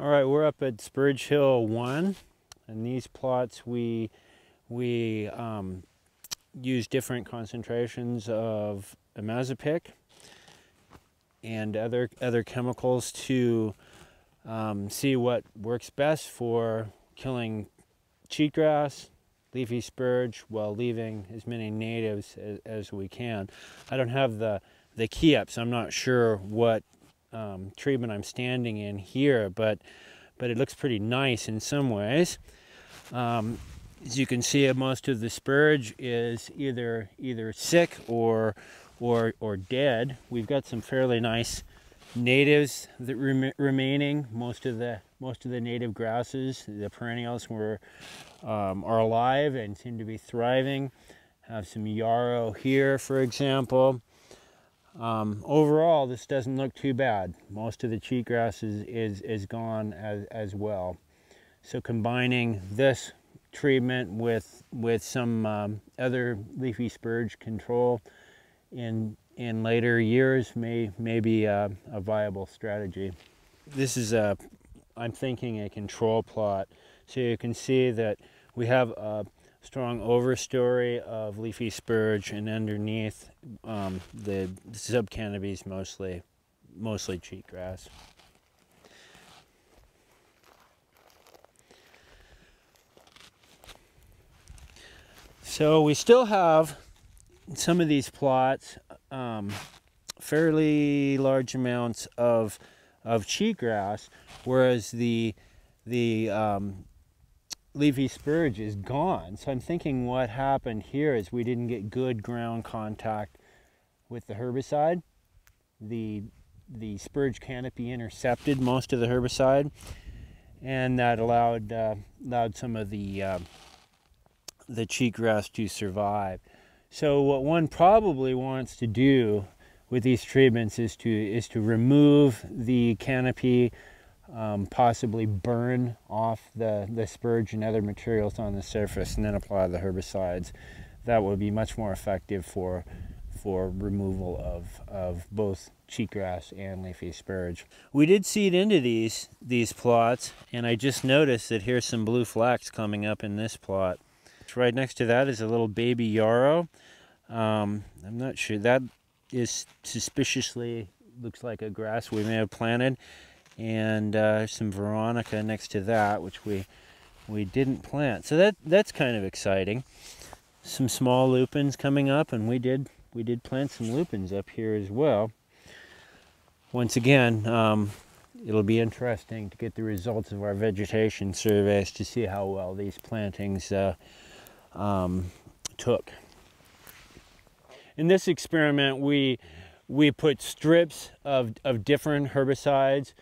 All right, we're up at Spurge Hill 1, and these plots we use different concentrations of imazapic and other chemicals to see what works best for killing cheatgrass, leafy spurge, while leaving as many natives as we can. I don't have the key up, so I'm not sure what treatment I'm standing in here, but it looks pretty nice in some ways. As you can see, most of the spurge is either sick or dead. We've got some fairly nice natives that remaining. Most of the native grasses, the perennials, are alive and seem to be thriving. Have some yarrow here, for example. Overall, this doesn't look too bad. Most of the cheatgrass is gone as well. So combining this treatment with some other leafy spurge control in later years may be a viable strategy. This is I'm thinking a control plot. So you can see that we have a strong overstory of leafy spurge, and underneath the subcanopy is mostly cheatgrass. So we still have some of these plots fairly large amounts of cheatgrass, whereas the leafy spurge is gone. So I'm thinking what happened here is we didn't get good ground contact with the herbicide. The spurge canopy intercepted most of the herbicide, and that allowed some of the cheatgrass to survive. So what one probably wants to do with these treatments is to remove the canopy, possibly burn off the spurge and other materials on the surface, and then apply the herbicides. That would be much more effective for removal of both cheatgrass and leafy spurge. We did seed into these plots, and I just noticed that here's some blue flax coming up in this plot. Right next to that is a little baby yarrow. I'm not sure, that is suspiciously looks like a grass we may have planted. And some veronica next to that, which we didn't plant. So that's kind of exciting. Some small lupins coming up, and we did plant some lupins up here as well. Once again, it'll be interesting to get the results of our vegetation surveys to see how well these plantings took. In this experiment, we put strips of different herbicides,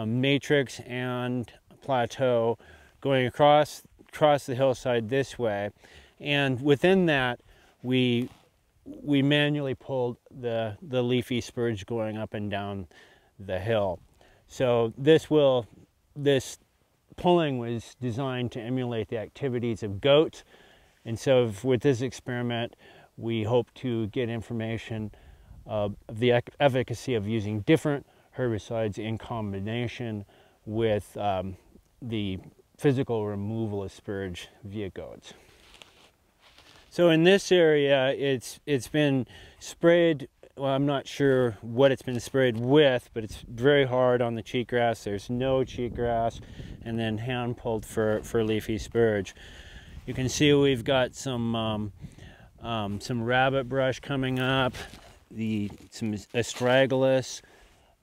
matrix and plateau, going across the hillside this way, and within that we manually pulled the leafy spurge going up and down the hill. So this pulling was designed to emulate the activities of goats, and so with this experiment we hope to get information of the efficacy of using different herbicides in combination with the physical removal of spurge via goats. So in this area, it's been sprayed. Well, I'm not sure what it's been sprayed with, but it's very hard on the cheatgrass. There's no cheatgrass, and then hand pulled for leafy spurge. You can see we've got some rabbit brush coming up, some astragalus.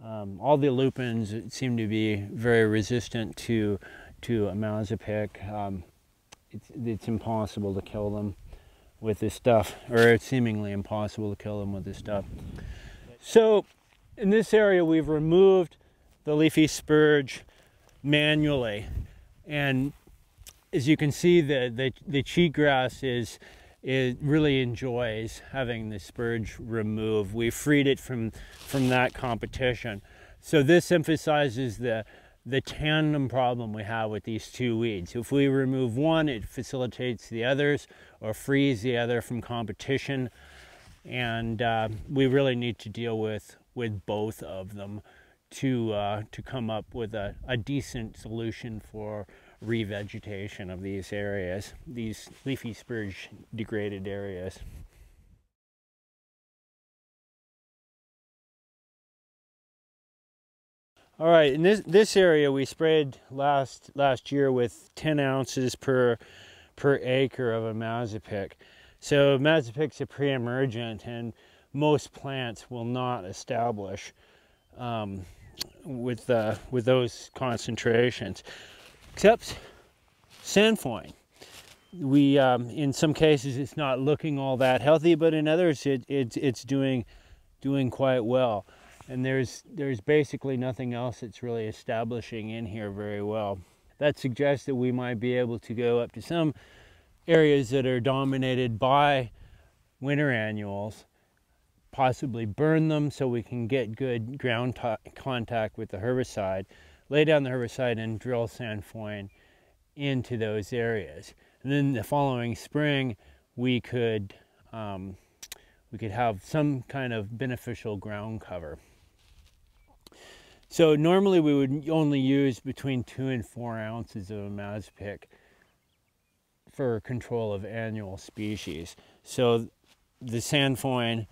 All the lupins seem to be very resistant to imazapic. It's impossible to kill them with this stuff, or it's seemingly impossible to kill them with this stuff. So in this area we've removed the leafy spurge manually, and as you can see the cheatgrass really enjoys having the spurge removed. We freed it from that competition. So this emphasizes the tandem problem we have with these two weeds. If we remove one, it facilitates the others or frees the other from competition, and we really need to deal with both of them to come up with a decent solution for revegetation of these areas, these leafy spurge degraded areas. All right, in this area we sprayed last year with 10 ounces per acre of Imazapic. So Imazapic's a pre-emergent, and most plants will not establish with those concentrations, except Sandfoin. We in some cases it's not looking all that healthy, but in others it's doing quite well. And there's basically nothing else that's really establishing in here very well. That suggests that we might be able to go up to some areas that are dominated by winter annuals, possibly burn them so we can get good ground contact with the herbicide, lay down the herbicide and drill Sandfoin into those areas. And then the following spring we could have some kind of beneficial ground cover. So normally we would only use between 2 and 4 ounces of Imazapic for control of annual species. So the Sandfoin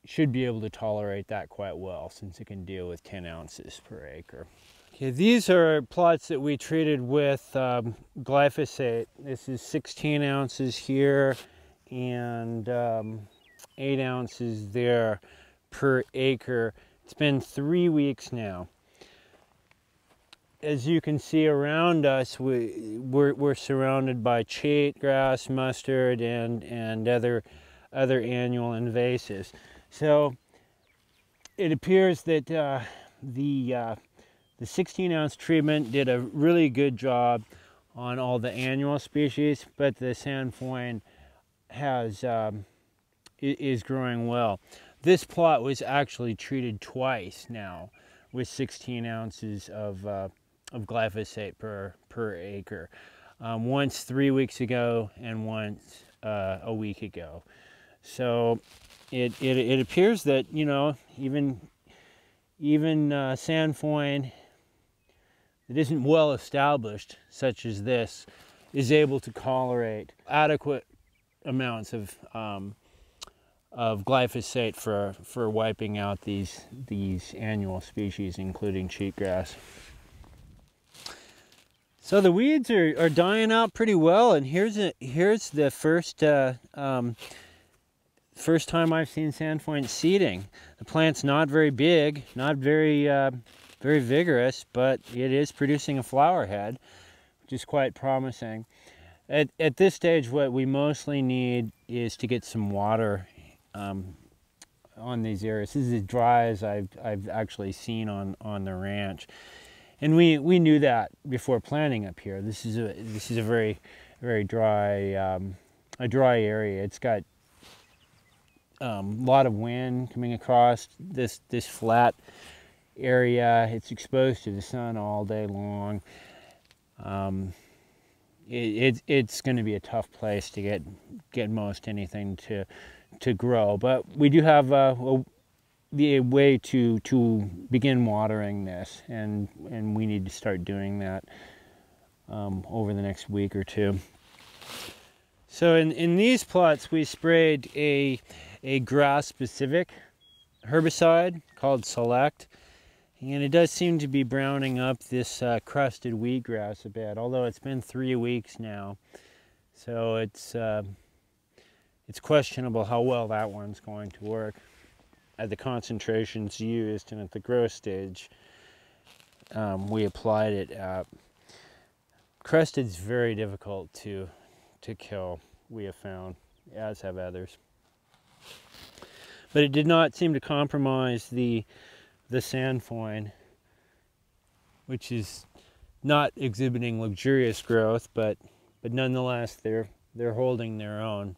should be able to tolerate that quite well, since it can deal with 10 ounces per acre. Okay, these are plots that we treated with glyphosate. This is 16 ounces here and 8 ounces there per acre. It's been 3 weeks now. As you can see around us, we're surrounded by chaete grass, mustard, and other annual invasives. So it appears that the 16-ounce treatment did a really good job on all the annual species, but the Sandfoin is growing well. This plot was actually treated twice now with 16 ounces of glyphosate per acre. Once 3 weeks ago and once a week ago. So it appears that, you know, even Sandfoin that isn't well established, such as this, is able to tolerate adequate amounts of glyphosate for wiping out these annual species, including cheatgrass. So the weeds are dying out pretty well, and here's the first time I've seen Sandfoin seeding. The plant's not very big, not very vigorous, but it is producing a flower head, which is quite promising. At this stage, what we mostly need is to get some water on these areas. This is as dry as I've actually seen on the ranch, and we knew that before planting up here. This is a very dry area. It's got a lot of wind coming across this flat area. It's exposed to the sun all day long. It's going to be a tough place to get most anything to grow, but we do have a way to begin watering this, and we need to start doing that over the next week or two. So in these plots we sprayed a grass-specific herbicide called Select, and it does seem to be browning up this crusted wheatgrass a bit, although it's been 3 weeks now, so it's questionable how well that one's going to work at the concentrations used, and at the growth stage we applied it at. Crusted's very difficult to kill, we have found, as have others. But it did not seem to compromise the Sandfoin, which is not exhibiting luxurious growth, but nonetheless they're holding their own.